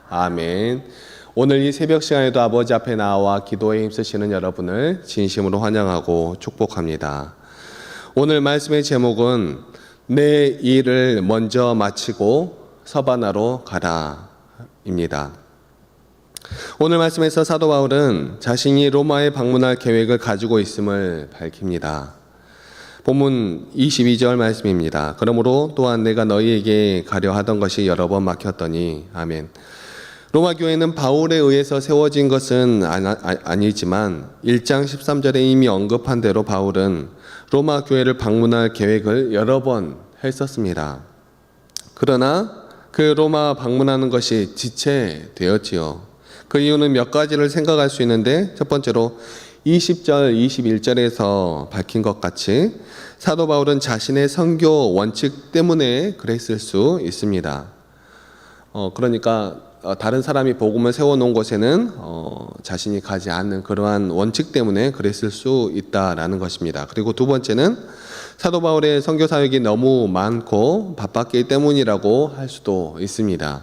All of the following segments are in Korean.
아멘. 오늘 이 새벽 시간에도 아버지 앞에 나와 기도에 힘쓰시는 여러분을 진심으로 환영하고 축복합니다. 오늘 말씀의 제목은 내 일을 먼저 마치고 서바나로 가라 입니다. 오늘 말씀에서 사도 바울은 자신이 로마에 방문할 계획을 가지고 있음을 밝힙니다. 본문 22절 말씀입니다. 그러므로 또한 내가 너희에게 가려 하던 것이 여러 번 막혔더니 아멘. 로마 교회는 바울에 의해서 세워진 것은 아니지만 1장 13절에 이미 언급한 대로 바울은 로마 교회를 방문할 계획을 여러 번 했었습니다. 그러나 그 로마 방문하는 것이 지체되었지요. 그 이유는 몇 가지를 생각할 수 있는데, 첫 번째로 20절, 21절에서 밝힌 것 같이 사도 바울은 자신의 선교 원칙 때문에 그랬을 수 있습니다. 그러니까 다른 사람이 복음을 세워놓은 곳에는 자신이 가지 않는 그러한 원칙 때문에 그랬을 수 있다라는 것입니다. 그리고 두 번째는 사도 바울의 선교 사역이 너무 많고 바빴기 때문이라고 할 수도 있습니다.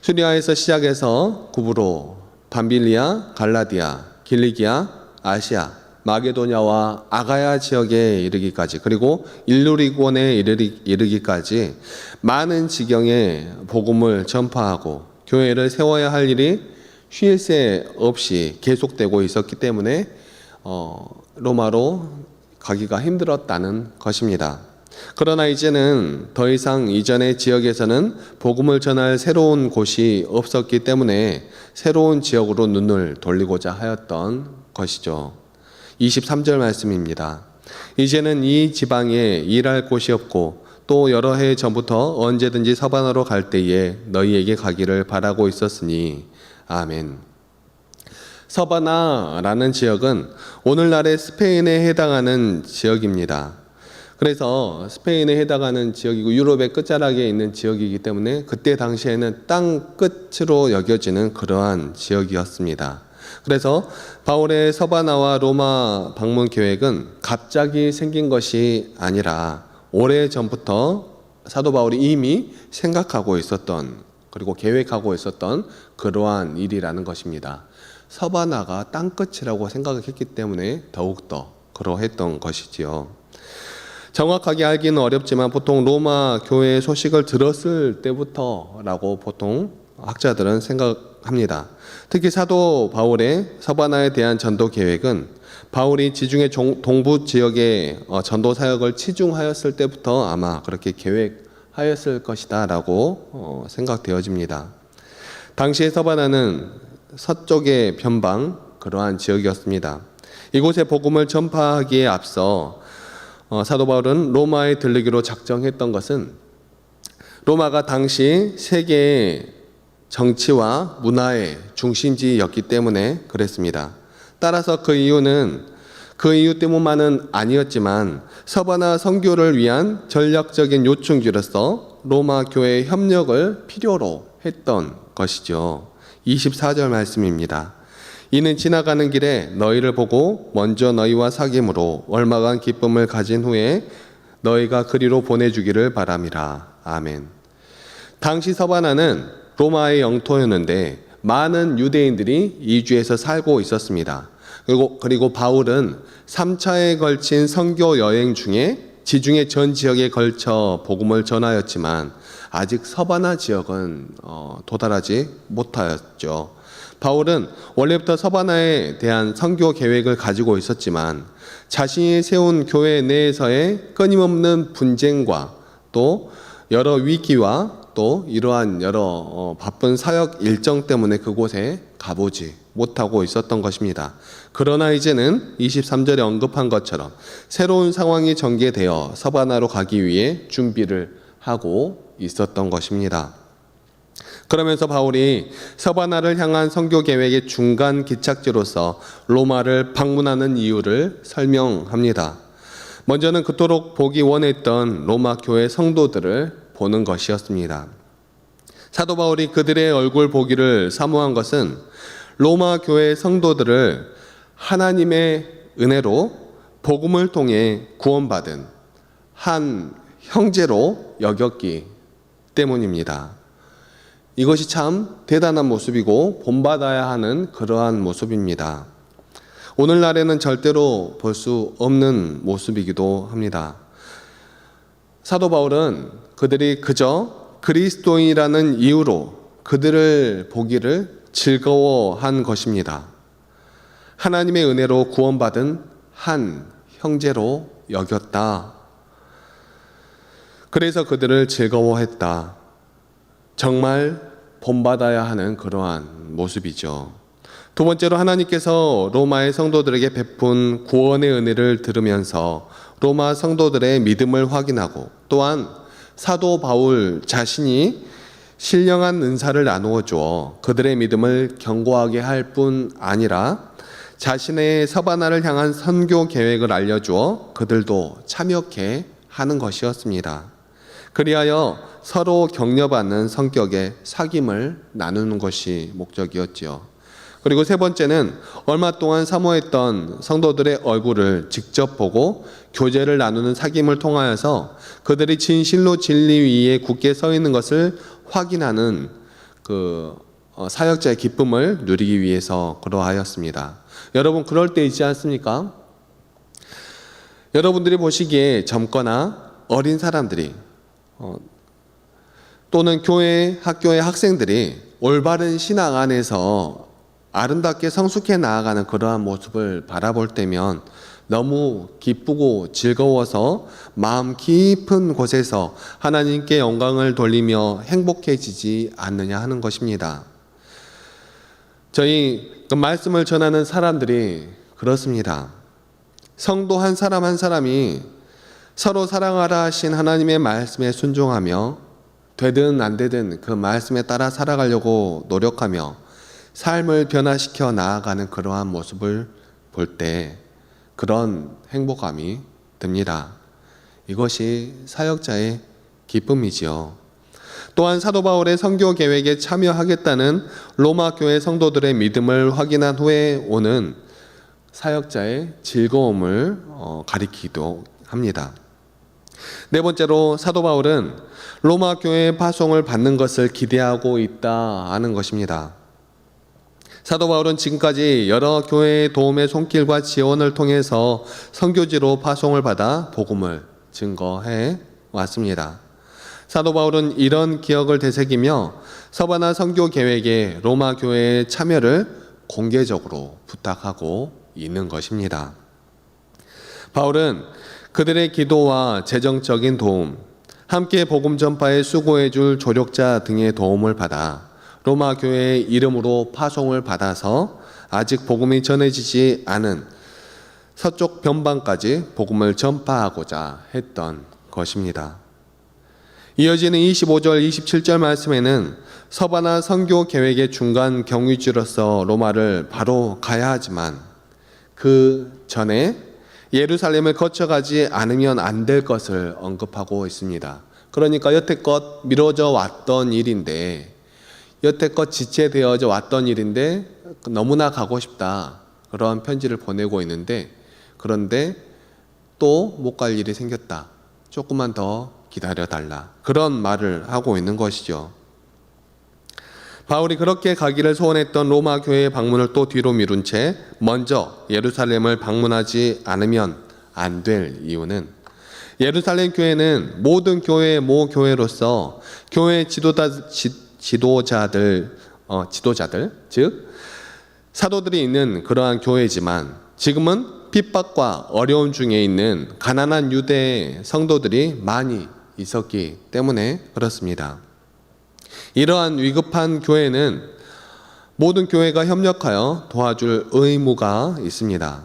수리아에서 시작해서 구브로, 밤빌리아, 갈라디아, 길리기아, 아시아, 마게도냐와 아가야 지역에 이르기까지, 그리고 일루리곤에 이르기까지 많은 지경에 복음을 전파하고 교회를 세워야 할 일이 쉴 새 없이 계속되고 있었기 때문에 로마로 가기가 힘들었다는 것입니다. 그러나 이제는 더 이상 이전의 지역에서는 복음을 전할 새로운 곳이 없었기 때문에 새로운 지역으로 눈을 돌리고자 하였던 것이죠. 23절 말씀입니다. 이제는 이 지방에 일할 곳이 없고 또 여러 해 전부터 언제든지 서바나로 갈 때에 너희에게 가기를 바라고 있었으니 아멘. 서바나라는 지역은 오늘날의 스페인에 해당하는 지역입니다. 그래서 스페인에 해당하는 지역이고 유럽의 끝자락에 있는 지역이기 때문에 그때 당시에는 땅 끝으로 여겨지는 그러한 지역이었습니다. 그래서 바울의 서바나와 로마 방문 계획은 갑자기 생긴 것이 아니라 오래전부터 사도 바울이 이미 생각하고 있었던, 그리고 계획하고 있었던 그러한 일이라는 것입니다. 서바나가 땅끝이라고 생각을 했기 때문에 더욱더 그러했던 것이지요. 정확하게 알기는 어렵지만 보통 로마 교회의 소식을 들었을 때부터라고 보통 학자들은 생각합니다. 특히 사도 바울의 서바나에 대한 전도 계획은 바울이 지중해 동부 지역의 전도 사역을 치중하였을 때부터 아마 그렇게 계획하였을 것이다 라고 생각되어집니다. 당시의 서바나는 서쪽의 변방, 그러한 지역이었습니다. 이곳에 복음을 전파하기에 앞서 사도 바울은 로마에 들르기로 작정했던 것은 로마가 당시 세계의 정치와 문화의 중심지였기 때문에 그랬습니다. 따라서 그 이유 때문만은 아니었지만 서바나 선교를 위한 전략적인 요충지로서 로마 교회의 협력을 필요로 했던 것이죠. 24절 말씀입니다. 이는 지나가는 길에 너희를 보고 먼저 너희와 사귐으로 얼마간 기쁨을 가진 후에 너희가 그리로 보내주기를 바람이라. 아멘. 당시 서바나는 로마의 영토였는데 많은 유대인들이 이주해서 살고 있었습니다. 그리고 바울은 3차에 걸친 선교 여행 중에 지중해 전 지역에 걸쳐 복음을 전하였지만 아직 서바나 지역은 도달하지 못하였죠. 바울은 원래부터 서바나에 대한 선교 계획을 가지고 있었지만 자신이 세운 교회 내에서의 끊임없는 분쟁과 또 여러 위기와 또 이러한 여러 바쁜 사역 일정 때문에 그곳에 가보지 못하고 있었던 것입니다. 그러나 이제는 23절에 언급한 것처럼 새로운 상황이 전개되어 서바나로 가기 위해 준비를 하고 있었던 것입니다. 그러면서 바울이 서바나를 향한 선교 계획의 중간 기착지로서 로마를 방문하는 이유를 설명합니다. 먼저는 그토록 보기 원했던 로마 교회 성도들을 보는 것이었습니다. 사도 바울이 그들의 얼굴 보기를 사모한 것은 로마 교회 성도들을 하나님의 은혜로 복음을 통해 구원받은 한 형제로 여겼기 때문입니다. 이것이 참 대단한 모습이고 본받아야 하는 그러한 모습입니다. 오늘날에는 절대로 볼 수 없는 모습이기도 합니다. 사도 바울은 그들이 그저 그리스도인이라는 이유로 그들을 보기를 즐거워한 것입니다. 하나님의 은혜로 구원받은 한 형제로 여겼다. 그래서 그들을 즐거워했다. 정말 본받아야 하는 그러한 모습이죠. 두 번째로 하나님께서 로마의 성도들에게 베푼 구원의 은혜를 들으면서 로마 성도들의 믿음을 확인하고 또한 사도 바울 자신이 신령한 은사를 나누어 주어 그들의 믿음을 견고하게 할 뿐 아니라 자신의 서바나를 향한 선교 계획을 알려주어 그들도 참여케 하는 것이었습니다. 그리하여 서로 격려받는 성격의 사귐을 나누는 것이 목적이었지요. 그리고 세 번째는 얼마 동안 사모했던 성도들의 얼굴을 직접 보고 교제를 나누는 사귐을 통하여서 그들이 진실로 진리 위에 굳게 서 있는 것을 확인하는 사역자의 기쁨을 누리기 위해서 그러하였습니다. 여러분 그럴 때 있지 않습니까? 여러분들이 보시기에 젊거나 어린 사람들이 또는 교회, 학교의 학생들이 올바른 신앙 안에서 아름답게 성숙해 나아가는 그러한 모습을 바라볼 때면 너무 기쁘고 즐거워서 마음 깊은 곳에서 하나님께 영광을 돌리며 행복해지지 않느냐 하는 것입니다. 저희 그 말씀을 전하는 사람들이 그렇습니다. 성도 한 사람 한 사람이 서로 사랑하라 하신 하나님의 말씀에 순종하며 되든 안 되든 그 말씀에 따라 살아가려고 노력하며 삶을 변화시켜 나아가는 그러한 모습을 볼 때 그런 행복감이 듭니다. 이것이 사역자의 기쁨이지요. 또한 사도 바울의 선교 계획에 참여하겠다는 로마 교회 성도들의 믿음을 확인한 후에 오는 사역자의 즐거움을 가리키기도 합니다. 네 번째로 사도 바울은 로마 교회의 파송을 받는 것을 기대하고 있다 하는 것입니다. 사도 바울은 지금까지 여러 교회의 도움의 손길과 지원을 통해서 선교지로 파송을 받아 복음을 증거해 왔습니다. 사도 바울은 이런 기억을 되새기며 서바나 선교 계획에 로마 교회의 참여를 공개적으로 부탁하고 있는 것입니다. 바울은 그들의 기도와 재정적인 도움, 함께 복음 전파에 수고해 줄 조력자 등의 도움을 받아 로마 교회의 이름으로 파송을 받아서 아직 복음이 전해지지 않은 서쪽 변방까지 복음을 전파하고자 했던 것입니다. 이어지는 25절, 27절 말씀에는 서바나 선교 계획의 중간 경유지로서 로마를 바로 가야 하지만 그 전에 예루살렘을 거쳐가지 않으면 안 될 것을 언급하고 있습니다. 그러니까 여태껏 미뤄져 왔던 일인데 여태껏 지체되어져 왔던 일인데 너무나 가고 싶다. 그런 편지를 보내고 있는데 그런데 또 못 갈 일이 생겼다. 조금만 더 기다려달라. 그런 말을 하고 있는 것이죠. 바울이 그렇게 가기를 소원했던 로마 교회의 방문을 또 뒤로 미룬 채 먼저 예루살렘을 방문하지 않으면 안 될 이유는 예루살렘 교회는 모든 교회의 모교회로서 교회 지도자들, 즉 사도들이 있는 그러한 교회지만 지금은 핍박과 어려움 중에 있는 가난한 유대 성도들이 많이 있었기 때문에 그렇습니다. 이러한 위급한 교회는 모든 교회가 협력하여 도와줄 의무가 있습니다.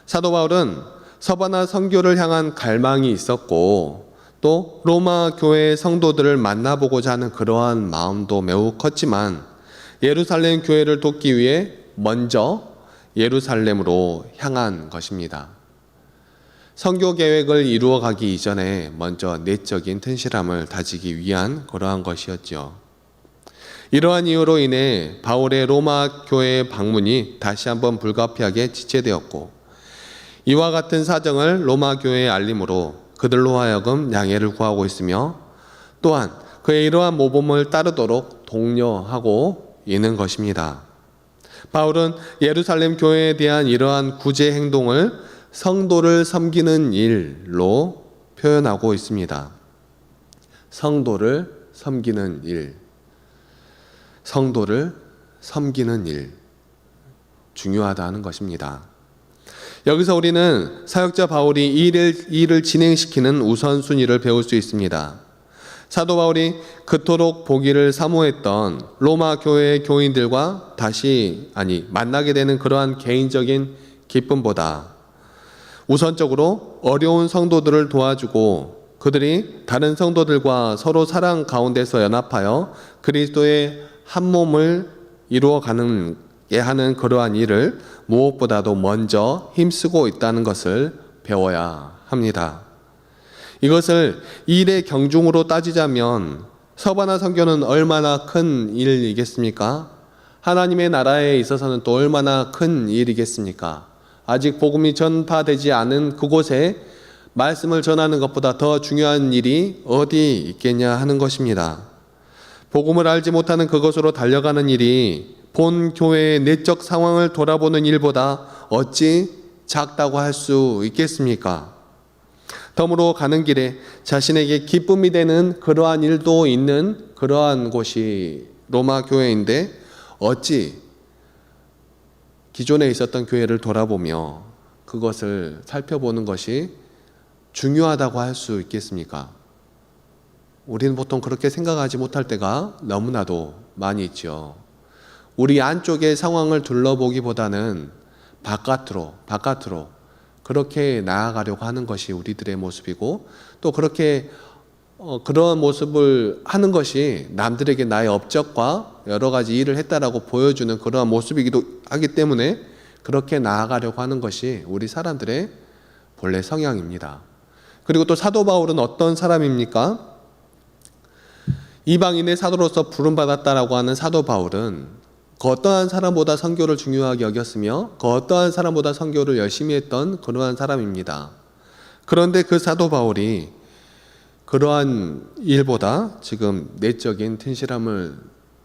사도 바울은 서바나 선교를 향한 갈망이 있었고 또 로마 교회의 성도들을 만나보고자 하는 그러한 마음도 매우 컸지만 예루살렘 교회를 돕기 위해 먼저 예루살렘으로 향한 것입니다. 선교 계획을 이루어 가기 이전에 먼저 내적인 튼실함을 다지기 위한 그러한 것이었죠. 이러한 이유로 인해 바울의 로마 교회 방문이 다시 한번 불가피하게 지체되었고 이와 같은 사정을 로마 교회에 알림으로 그들로 하여금 양해를 구하고 있으며 또한 그의 이러한 모범을 따르도록 독려하고 있는 것입니다. 바울은 예루살렘 교회에 대한 이러한 구제 행동을 성도를 섬기는 일로 표현하고 있습니다. 성도를 섬기는 일. 성도를 섬기는 일. 중요하다는 것입니다. 여기서 우리는 사역자 바울이 일을 진행시키는 우선순위를 배울 수 있습니다. 사도 바울이 그토록 보기를 사모했던 로마 교회의 교인들과 만나게 되는 그러한 개인적인 기쁨보다 우선적으로 어려운 성도들을 도와주고 그들이 다른 성도들과 서로 사랑 가운데서 연합하여 그리스도의 한 몸을 이루어가는 하는 그러한 일을 무엇보다도 먼저 힘쓰고 있다는 것을 배워야 합니다. 이것을 일의 경중으로 따지자면 서바나 선교는 얼마나 큰 일이겠습니까? 하나님의 나라에 있어서는 또 얼마나 큰 일이겠습니까? 아직 복음이 전파되지 않은 그곳에 말씀을 전하는 것보다 더 중요한 일이 어디 있겠냐 하는 것입니다. 복음을 알지 못하는 그것으로 달려가는 일이 본 교회의 내적 상황을 돌아보는 일보다 어찌 작다고 할 수 있겠습니까? 덤으로 가는 길에 자신에게 기쁨이 되는 그러한 일도 있는 그러한 곳이 로마 교회인데 어찌 기존에 있었던 교회를 돌아보며 그것을 살펴보는 것이 중요하다고 할 수 있겠습니까? 우리는 보통 그렇게 생각하지 못할 때가 너무나도 많이 있죠. 우리 안쪽의 상황을 둘러보기보다는 바깥으로 그렇게 나아가려고 하는 것이 우리들의 모습이고 또 그렇게 그런 모습을 하는 것이 남들에게 나의 업적과 여러 가지 일을 했다라고 보여주는 그러한 모습이기도 하기 때문에 그렇게 나아가려고 하는 것이 우리 사람들의 본래 성향입니다. 그리고 또 사도 바울은 어떤 사람입니까? 이방인의 사도로서 부름받았다라고 하는 사도 바울은 그 어떠한 사람보다 선교를 중요하게 여겼으며 그 어떠한 사람보다 선교를 열심히 했던 그러한 사람입니다. 그런데 그 사도 바울이 그러한 일보다 지금 내적인 튼실함을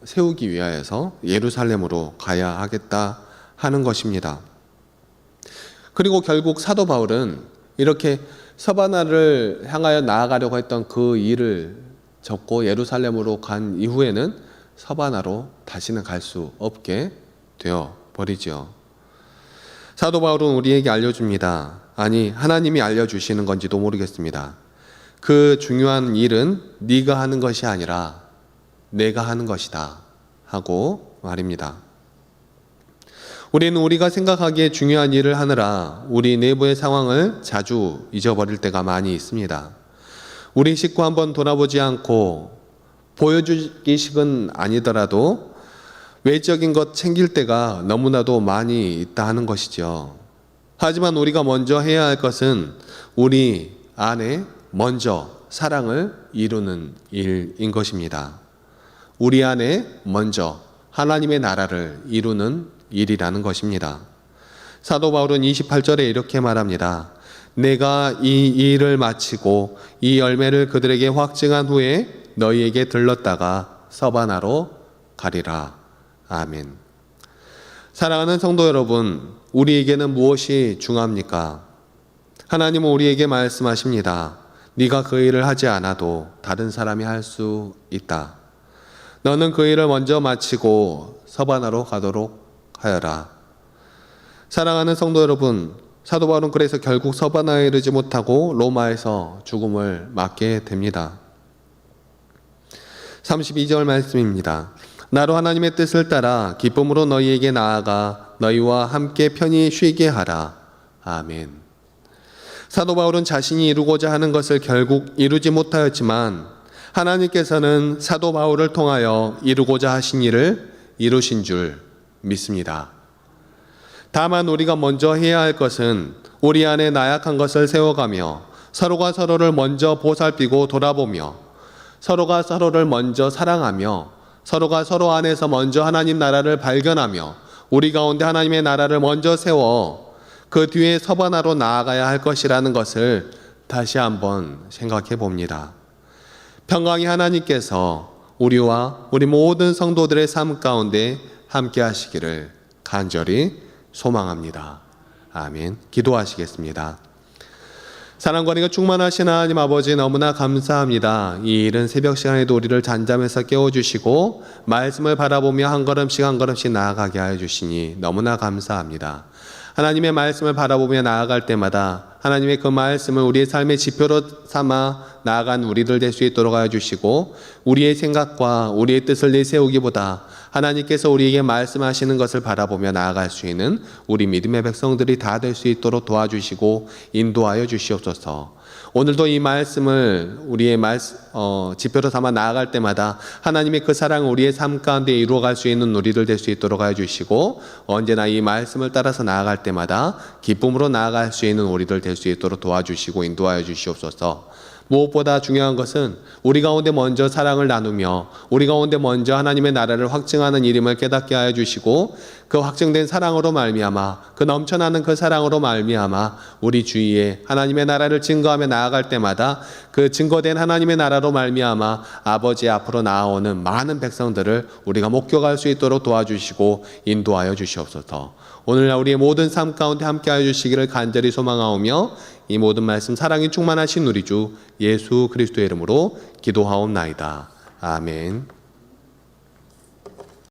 세우기 위하여서 예루살렘으로 가야 하겠다 하는 것입니다. 그리고 결국 사도 바울은 이렇게 서바나를 향하여 나아가려고 했던 그 일을 접고 예루살렘으로 간 이후에는 서바나로 다시는 갈 수 없게 되어 버리죠. 사도 바울은 우리에게 알려줍니다. 아니, 하나님이 알려주시는 건지도 모르겠습니다. 그 중요한 일은 네가 하는 것이 아니라 내가 하는 것이다 하고 말입니다. 우리는 우리가 생각하기에 중요한 일을 하느라 우리 내부의 상황을 자주 잊어버릴 때가 많이 있습니다. 우리 식구 한번 돌아보지 않고 보여주기식은 아니더라도 외적인 것 챙길 때가 너무나도 많이 있다 하는 것이죠. 하지만 우리가 먼저 해야 할 것은 우리 안에 먼저 사랑을 이루는 일인 것입니다. 우리 안에 먼저 하나님의 나라를 이루는 일이라는 것입니다. 사도 바울은 28절에 이렇게 말합니다. 내가 이 일을 마치고 이 열매를 그들에게 확증한 후에 너희에게 들렀다가 서바나로 가리라. 아멘. 사랑하는 성도 여러분, 우리에게는 무엇이 중요합니까? 하나님은 우리에게 말씀하십니다. 네가 그 일을 하지 않아도 다른 사람이 할 수 있다. 너는 그 일을 먼저 마치고 서바나로 가도록 하여라. 사랑하는 성도 여러분, 사도 바울은 그래서 결국 서바나에 이르지 못하고 로마에서 죽음을 맞게 됩니다. 32절 말씀입니다. 나로 하나님의 뜻을 따라 기쁨으로 너희에게 나아가 너희와 함께 편히 쉬게 하라. 아멘. 사도 바울은 자신이 이루고자 하는 것을 결국 이루지 못하였지만 하나님께서는 사도 바울을 통하여 이루고자 하신 일을 이루신 줄 믿습니다. 다만 우리가 먼저 해야 할 것은 우리 안에 나약한 것을 세워가며 서로가 서로를 먼저 보살피고 돌아보며 서로가 서로를 먼저 사랑하며 서로가 서로 안에서 먼저 하나님 나라를 발견하며 우리 가운데 하나님의 나라를 먼저 세워 그 뒤에 서바나로 나아가야 할 것이라는 것을 다시 한번 생각해 봅니다. 평강의 하나님께서 우리와 우리 모든 성도들의 삶 가운데 함께 하시기를 간절히 소망합니다. 아멘. 기도하시겠습니다. 사랑과 은혜가 충만하신 하나님 아버지 너무나 감사합니다. 이 이른 새벽 시간에도 우리를 잠잠에서 깨워주시고 말씀을 바라보며 한 걸음씩 나아가게 하여 주시니 너무나 감사합니다. 하나님의 말씀을 바라보며 나아갈 때마다 하나님의 그 말씀을 우리의 삶의 지표로 삼아 나아간 우리들 될 수 있도록 하여 주시고 우리의 생각과 우리의 뜻을 내세우기보다 하나님께서 우리에게 말씀하시는 것을 바라보며 나아갈 수 있는 우리 믿음의 백성들이 다 될 수 있도록 도와주시고 인도하여 주시옵소서. 오늘도 이 말씀을 우리의 지표로 삼아 나아갈 때마다 하나님의 그 사랑을 우리의 삶 가운데 이루어갈 수 있는 우리들 될 수 있도록 하여 주시고 언제나 이 말씀을 따라서 나아갈 때마다 기쁨으로 나아갈 수 있는 우리들 될 수 있도록 도와주시고 인도하여 주시옵소서. 무엇보다 중요한 것은 우리 가운데 먼저 사랑을 나누며 우리 가운데 먼저 하나님의 나라를 확증하는 일임을 깨닫게 하여 주시고 그 확증된 사랑으로 말미암아 그 넘쳐나는 그 사랑으로 말미암아 우리 주위에 하나님의 나라를 증거하며 나아갈 때마다 그 증거된 하나님의 나라로 말미암아 아버지 앞으로 나아오는 많은 백성들을 우리가 목격할 수 있도록 도와주시고 인도하여 주시옵소서. 오늘 우리의 모든 삶 가운데 함께하여 주시기를 간절히 소망하오며 이 모든 말씀 사랑이 충만하신 우리 주 예수 그리스도의 이름으로 기도하옵나이다. 아멘.